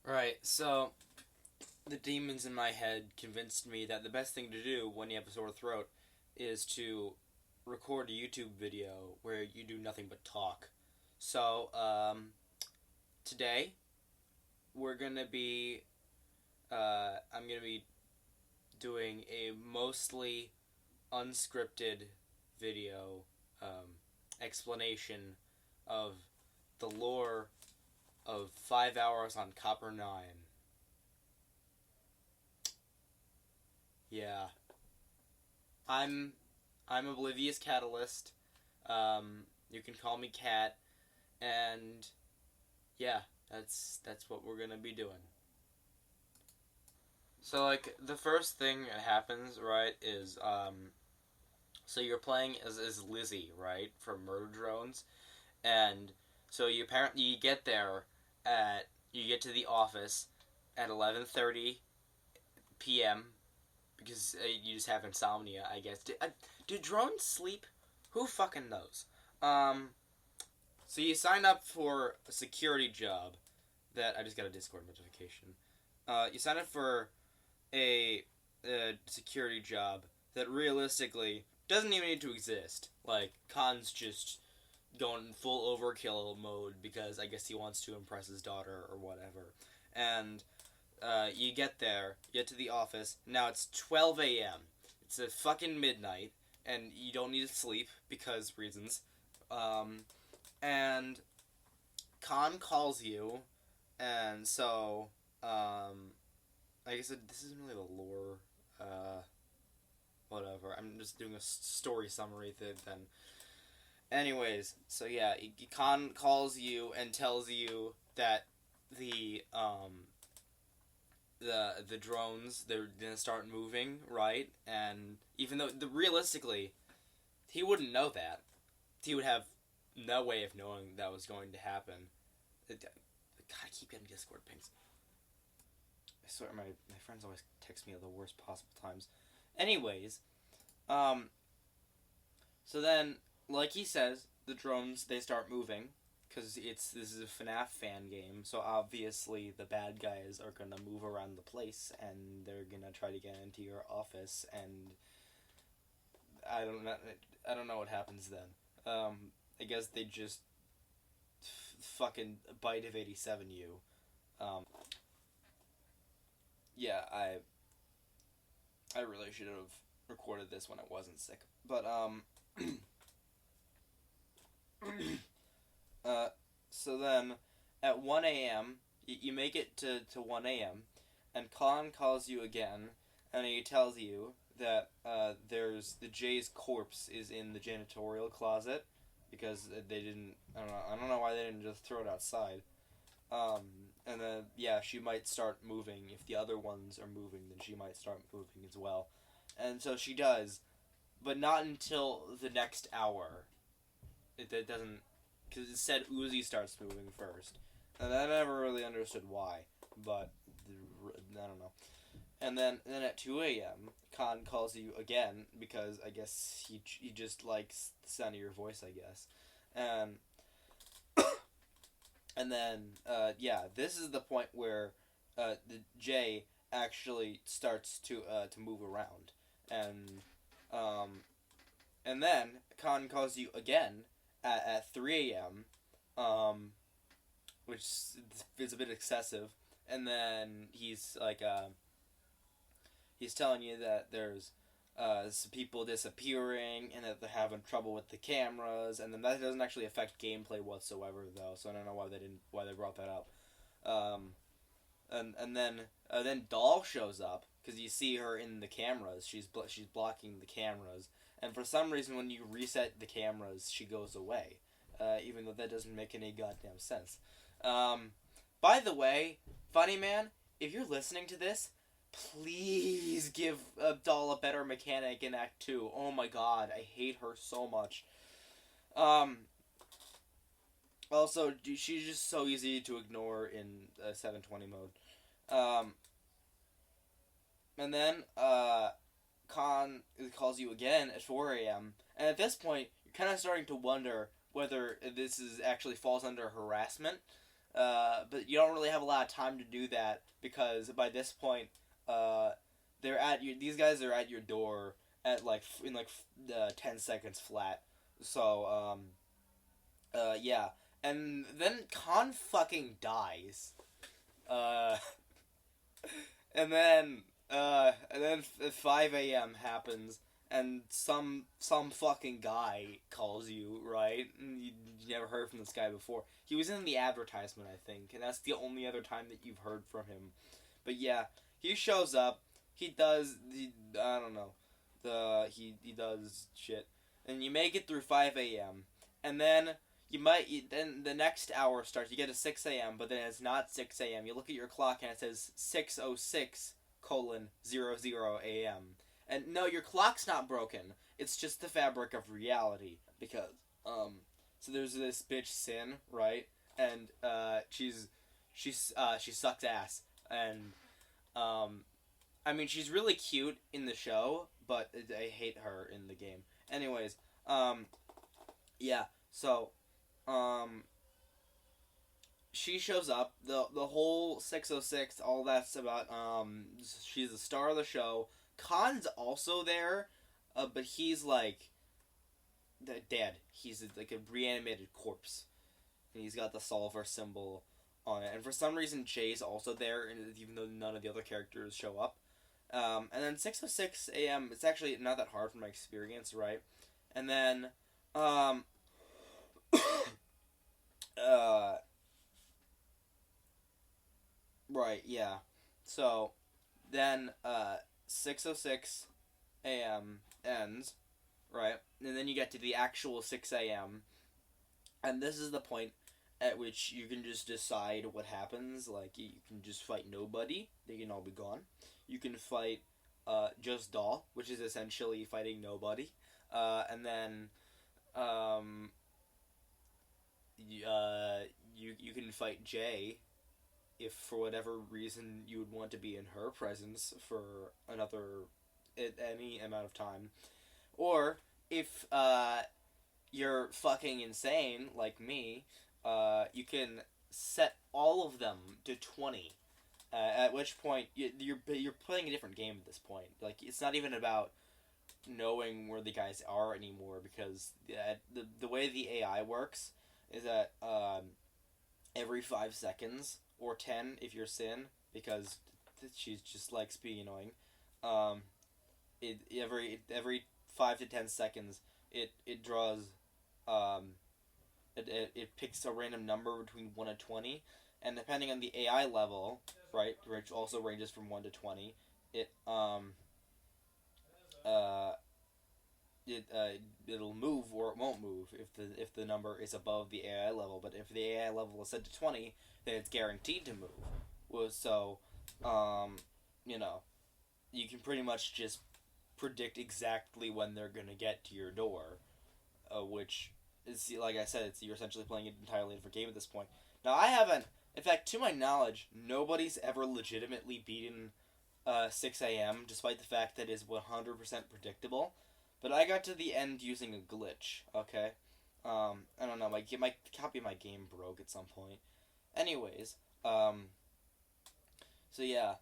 Right, so the demons in my head convinced me that the best thing to do when you have a sore throat is to record a YouTube video where you do nothing but talk. So, today we're gonna be, I'm gonna be doing a mostly unscripted video explanation of the lore of 5 hours on Copper 9. Yeah, I'm I'm Oblivious Catalyst. You can call me Cat, and yeah, that's what we're gonna be doing. So like the first thing that happens, right, is so you're playing as Lizzie, right, from Murder Drones, and so you get there at you get to the office at 11:30 p.m. because you just have insomnia, I guess. Do drones sleep? Who fucking knows? Um, so you sign up for a security job that I just got a Discord notification. You sign up for a security job that realistically doesn't even need to exist. Like Khan's just going full overkill mode because I guess he wants to impress his daughter or whatever. And you get there, you get to the office. Now it's 12 a.m. It's a fucking midnight, and you don't need to sleep because reasons. Um, and Khan calls you, and so like I said, this isn't really the lore. Whatever. I'm just doing a story summary thing then. Anyways, so yeah, Khan calls you and tells you that the the drones they're gonna start moving, right? And even though realistically he wouldn't know that, he would have no way of knowing that was going to happen. God, I keep getting Discord pings. I swear my friends always text me at the worst possible times. Anyways, um, so then like he says, the drones they start moving because this is a FNAF fan game, so obviously the bad guys are gonna move around the place and they're gonna try to get into your office, and I don't know I don't know what happens then. I guess they just fucking bite of 87 you. Um, yeah, I really should have recorded this when I wasn't sick, but Uh, so then, at 1 a.m., you make it to 1 a.m., and Khan calls you again, and he tells you that there's the Jay's corpse is in the janitorial closet because they didn't. I don't know why they didn't just throw it outside. Um, and then yeah, she might start moving. If the other ones are moving, then she might start moving as well. And so she does, but not until the next hour. It doesn't, because it said Uzi starts moving first, and I never really understood why, but I don't know. And then at 2 a.m., Khan calls you again because I guess he just likes the sound of your voice, I guess, and and then yeah, this is the point where the J actually starts to move around, and um, and then Khan calls you again at 3 a.m., which is a bit excessive. And then he's telling you that there's some people disappearing and that they're having trouble with the cameras, and then that doesn't actually affect gameplay whatsoever, though. So I don't know why they brought that up. Um, and then Doll shows up because you see her in the cameras. She's blocking the cameras, and for some reason, when you reset the cameras, she goes away, even though that doesn't make any goddamn sense. Um, by the way, Funny Man, if you're listening to this, please give Doll a better mechanic in Act 2. Oh my god, I hate her so much. Um, Also, she's just so easy to ignore in 720 mode. Um, and then Khan calls you again at 4 a.m. And at this point, you're kind of starting to wonder whether this is actually falls under harassment. But you don't really have a lot of time to do that because by this point, they're at you. These guys are at your door at in 10 seconds flat. So yeah, and then Khan fucking dies. Uh, and then 5 a.m. happens, and some fucking guy calls you, right? And you never heard from this guy before. He was in the advertisement, I think, and that's the only other time that you've heard from him. But yeah, he shows up. I don't know. He does shit, and you make it through 5 a.m. And then then the next hour starts. You get to 6 a.m., but then it's not 6 a.m. You look at your clock and it says 6:06:00 a.m. And no, your clock's not broken. It's just the fabric of reality because so there's this bitch Sin, right? And she sucks ass, and I mean she's really cute in the show, but I hate her in the game. Anyways, yeah. So she shows up. The whole 606, all that's about. She's the star of the show. Khan's also there, but he's like dead. He's like a reanimated corpse, and he's got the solver symbol on it. And for some reason, Jay's also there, even though none of the other characters show up. And then 6:06 a.m. It's actually not that hard from my experience, right? And then right, yeah. So then 6:06 a.m. ends, right? And then you get to the actual 6 a.m. And this is the point at which you can just decide what happens. Like, you can just fight nobody. They can all be gone. You can fight just Doll, which is essentially fighting nobody. And then you can fight Jay if for whatever reason you would want to be in her presence for any amount of time, or if you're fucking insane like me, you can set all of them to 20. At which point you're playing a different game at this point. Like, it's not even about knowing where the guys are anymore, because the way the AI works is that every 5 seconds, or 10 if you're Sin, because she just likes being annoying. Every 5 to 10 seconds, it draws, it picks a random number between 1 and 20, and depending on the AI level, right, which also ranges from 1 to 20, it'll move or it won't move if the number is above the AI level. But if the AI level is set to 20, then it's guaranteed to move. So, you can pretty much just predict exactly when they're gonna get to your door, which is, like I said, you're essentially playing an entirely different game at this point. Now, I haven't. In fact, to my knowledge, nobody's ever legitimately beaten 6 a.m. despite the fact that it's 100% predictable. But I got to the end using a glitch, okay? I don't know, my copy of my game broke at some point. Anyways, so yeah,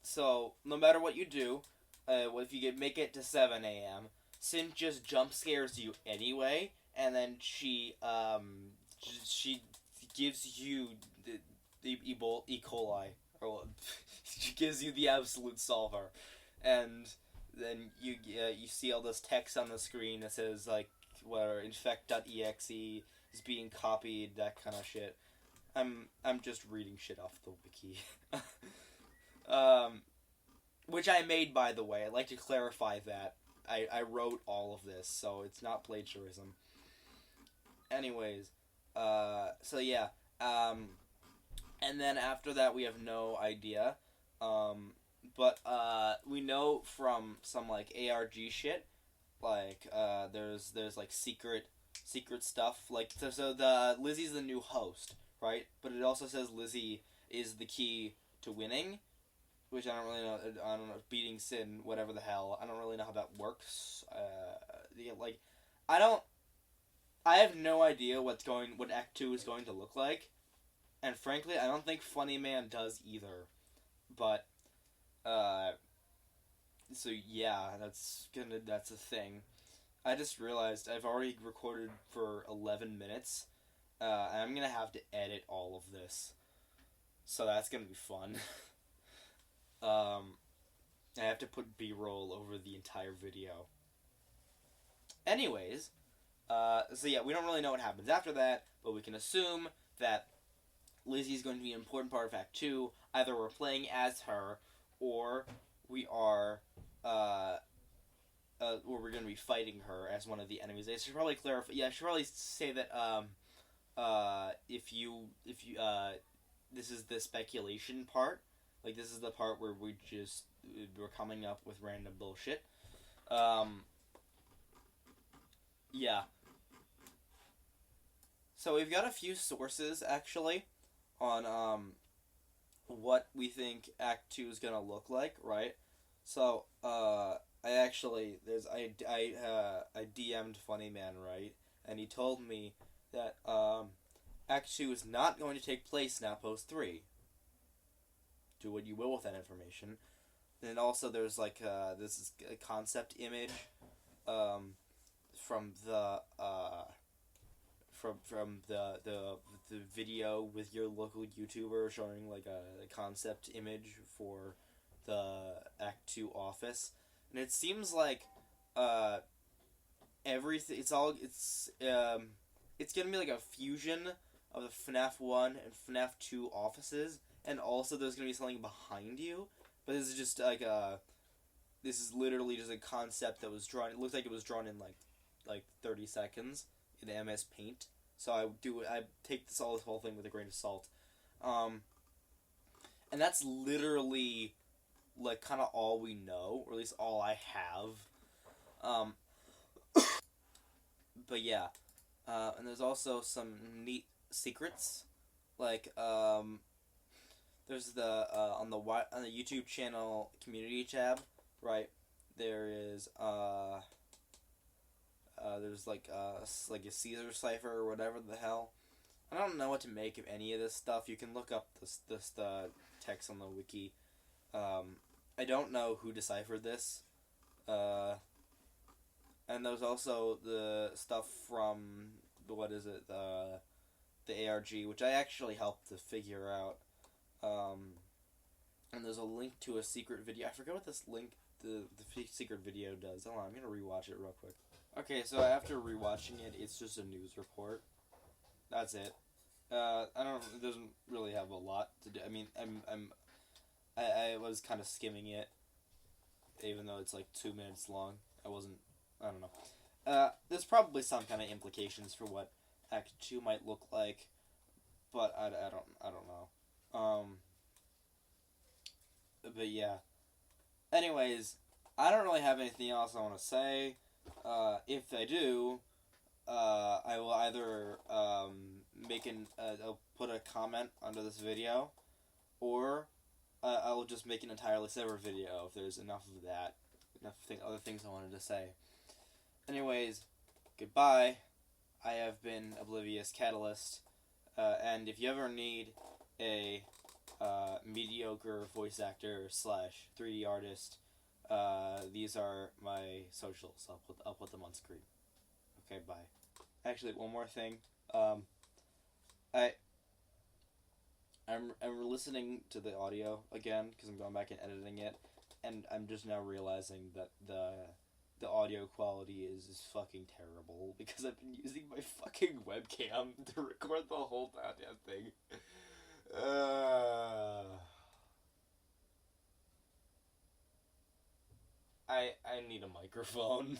so no matter what you do, if you make it to 7 a.m., Sin just jump scares you anyway, and then she gives you the E. coli, or she gives you the absolute solver, and then you see all this text on the screen that says, like, where infect.exe is being copied, that kind of shit. I'm just reading shit off the wiki. Which I made, by the way. I'd like to clarify that. I wrote all of this, so it's not plagiarism. Anyways, so yeah. And then after that, we have no idea. But we know from some, like, ARG shit, like, there's like secret stuff, like, so the Lizzie's the new host, right? But it also says Lizzie is the key to winning, which I don't really know. I don't know, beating Sin, whatever the hell. I don't really know how that works. Yeah, like, I I have no idea what Act 2 is going to look like, and frankly, I don't think Funny Man does either. But, so yeah, that's a thing. I just realized I've already recorded for 11 minutes, and I'm gonna have to edit all of this. So that's gonna be fun. I have to put B-roll over the entire video. Anyways, so yeah, we don't really know what happens after that, but we can assume that Lizzie's going to be an important part of Act 2. Either we're playing as her, or we are, or we're going to be fighting her as one of the enemies. I should probably clarify. Yeah, I should probably say that. If you, this is the speculation part. Like, this is the part where we're coming up with random bullshit. Yeah. So we've got a few sources actually on what we think Act 2 is gonna look like, right? So I DM'd Funny Man, right, and he told me that Act 2 is not going to take place in Outpost 3. Do what you will with that information. And also there's like this is a concept image from the video with your local YouTuber showing like a concept image for the Act 2 office, and it seems like everything it's gonna be like a fusion of the FNAF 1 and FNAF 2 offices, and also there's gonna be something behind you, but this is just like this is literally just a concept that was drawn. It looks like it was drawn in like 30 seconds in MS Paint. So I take this whole thing with a grain of salt. And that's literally like kind of all we know, or at least all I have. But yeah. And there's also some neat secrets, like there's the on the YouTube channel community tab, right? There is there's like a Caesar cipher or whatever the hell. I don't know what to make of any of this stuff. You can look up this text on the wiki. I don't know who deciphered this. And there's also the stuff from the ARG, which I actually helped to figure out. And there's a link to a secret video. I forget what this link, the secret video does. Hold on, I'm gonna rewatch it real quick. Okay, so after rewatching it, it's just a news report. That's it. It doesn't really have a lot to do. I mean, I was kind of skimming it, even though it's like 2 minutes long. I don't know. There's probably some kind of implications for what Act 2 might look like, but I don't know. But yeah. Anyways, I don't really have anything else I want to say. If I do, I will either I'll put a comment under this video, or I will just make an entirely separate video if there's enough of that, other things I wanted to say. Anyways, goodbye. I have been Oblivious Catalyst, and if you ever need a mediocre voice actor / 3D artist, these are my socials. I'll put them on screen. Okay, bye. Actually, one more thing. I'm listening to the audio again because I'm going back and editing it, and I'm just now realizing that the audio quality is fucking terrible because I've been using my fucking webcam to record the whole goddamn thing. I need a microphone.